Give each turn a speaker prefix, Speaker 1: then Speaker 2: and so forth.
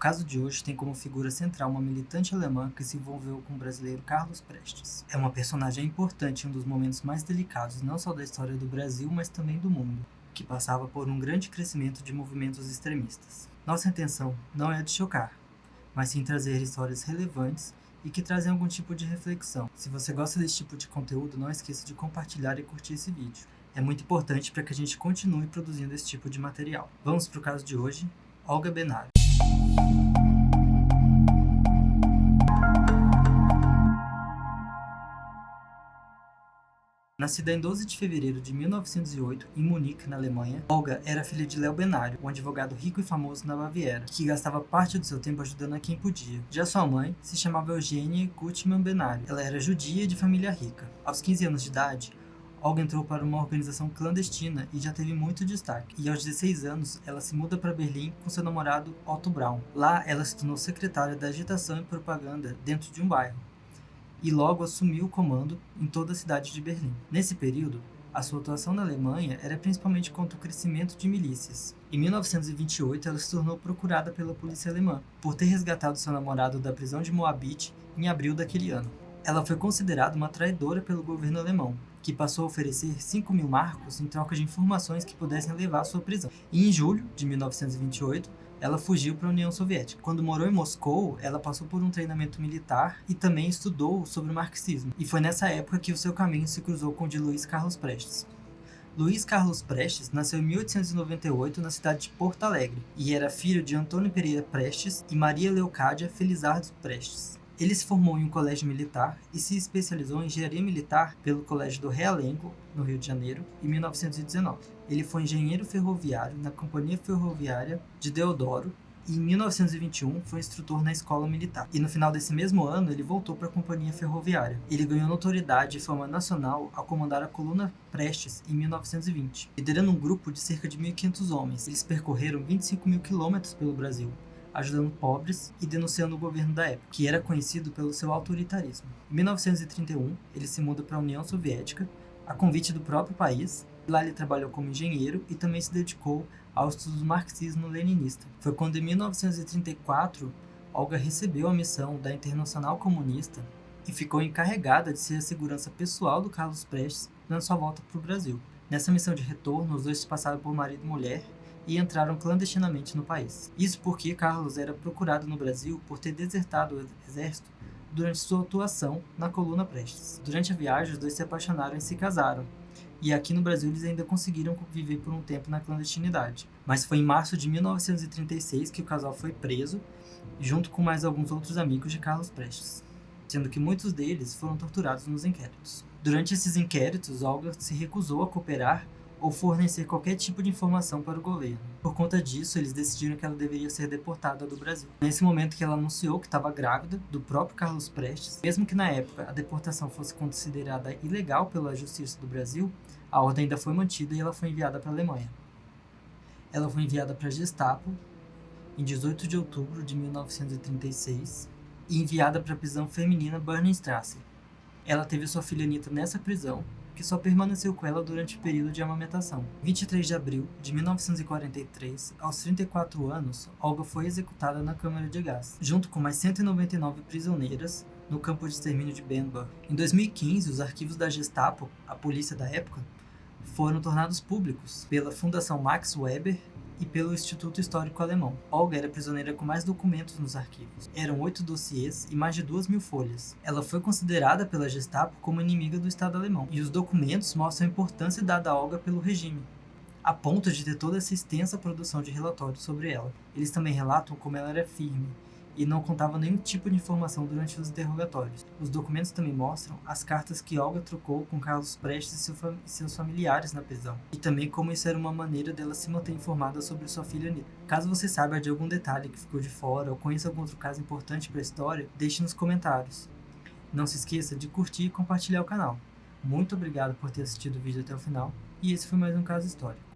Speaker 1: caso de hoje tem como figura central uma militante alemã que se envolveu com o brasileiro Carlos Prestes. É uma personagem importante em um dos momentos mais delicados não só da história do Brasil, mas também do mundo, que passava por um grande crescimento de movimentos extremistas. Nossa intenção não é a de chocar, mas sim trazer histórias relevantes e que trazem algum tipo de reflexão. Se você gosta desse tipo de conteúdo, não esqueça de compartilhar e curtir esse vídeo. É muito importante para que a gente continue produzindo esse tipo de material. Vamos para o caso de hoje, Olga Benário. Nascida em 12 de fevereiro de 1908, em Munique, na Alemanha, Olga era filha de Léo Benário, um advogado rico e famoso na Baviera, que gastava parte do seu tempo ajudando a quem podia. Já sua mãe se chamava Eugênia Gutmann Benário. Ela era judia e de família rica. Aos 15 anos de idade, Olga entrou para uma organização clandestina e já teve muito destaque. E aos 16 anos, ela se muda para Berlim com seu namorado Otto Braun. Lá, ela se tornou secretária da agitação e propaganda dentro de um bairro, e logo assumiu o comando em toda a cidade de Berlim. Nesse período, a sua atuação na Alemanha era principalmente contra o crescimento de milícias. Em 1928, ela se tornou procurada pela polícia alemã por ter resgatado seu namorado da prisão de Moabit em abril daquele ano. Ela foi considerada uma traidora pelo governo alemão, que passou a oferecer 5.000 marcos em troca de informações que pudessem levar à sua prisão. E em julho de 1928, ela fugiu para a União Soviética. Quando morou em Moscou, ela passou por um treinamento militar e também estudou sobre o marxismo. E foi nessa época que o seu caminho se cruzou com o de Luiz Carlos Prestes. Luiz Carlos Prestes nasceu em 1898 na cidade de Porto Alegre e era filho de Antônio Pereira Prestes e Maria Leocádia Felizardo Prestes. Ele se formou em um colégio militar e se especializou em engenharia militar pelo Colégio do Realengo, no Rio de Janeiro, em 1919. Ele foi engenheiro ferroviário na Companhia Ferroviária de Deodoro e em 1921 foi instrutor na escola militar. E no final desse mesmo ano ele voltou para a Companhia Ferroviária. Ele ganhou notoriedade e fama nacional ao comandar a coluna Prestes em 1920, liderando um grupo de cerca de 1.500 homens. Eles percorreram 25.000 quilômetros pelo Brasil, ajudando pobres e denunciando o governo da época, que era conhecido pelo seu autoritarismo. Em 1931, ele se muda para a União Soviética, a convite do próprio país. Lá ele trabalhou como engenheiro e também se dedicou ao estudo do marxismo-leninista. Foi quando, em 1934, Olga recebeu a missão da Internacional Comunista e ficou encarregada de ser a segurança pessoal do Carlos Prestes na sua volta para o Brasil. Nessa missão de retorno, os dois se passaram por marido e mulher e entraram clandestinamente no país. Isso porque Carlos era procurado no Brasil por ter desertado o exército durante sua atuação na coluna Prestes. Durante a viagem, os dois se apaixonaram e se casaram. E aqui no Brasil eles ainda conseguiram viver por um tempo na clandestinidade. Mas foi em março de 1936 que o casal foi preso, junto com mais alguns outros amigos de Carlos Prestes, sendo que muitos deles foram torturados nos inquéritos. Durante esses inquéritos, Olga se recusou a cooperar ou fornecer qualquer tipo de informação para o governo. Por conta disso, eles decidiram que ela deveria ser deportada do Brasil. Nesse momento que ela anunciou que estava grávida do próprio Carlos Prestes, mesmo que na época a deportação fosse considerada ilegal pela Justiça do Brasil, a ordem ainda foi mantida e ela foi enviada para a Alemanha. Ela foi enviada para a Gestapo em 18 de outubro de 1936 e enviada para a prisão feminina Bernstrasse. Ela teve sua filha Anita nessa prisão, que só permaneceu com ela durante o período de amamentação. 23 de abril de 1943, aos 34 anos, Olga foi executada na câmara de gás, junto com mais 199 prisioneiras no campo de extermínio de Bernburg. Em 2015, os arquivos da Gestapo, a polícia da época, foram tornados públicos pela Fundação Max Weber e pelo Instituto Histórico Alemão. Olga era prisioneira com mais documentos nos arquivos. Eram 8 dossiês e mais de 2.000 folhas. Ela foi considerada pela Gestapo como inimiga do Estado alemão, e os documentos mostram a importância dada a Olga pelo regime, a ponto de ter toda essa extensa produção de relatórios sobre ela. Eles também relatam como ela era firme e não contava nenhum tipo de informação durante os interrogatórios. Os documentos também mostram as cartas que Olga trocou com Carlos Prestes e seus familiares na prisão, e também como isso era uma maneira dela se manter informada sobre sua filha Anita. Caso você saiba de algum detalhe que ficou de fora ou conheça algum outro caso importante para a história, deixe nos comentários. Não se esqueça de curtir e compartilhar o canal. Muito obrigado por ter assistido o vídeo até o final, e esse foi mais um Caso Histórico.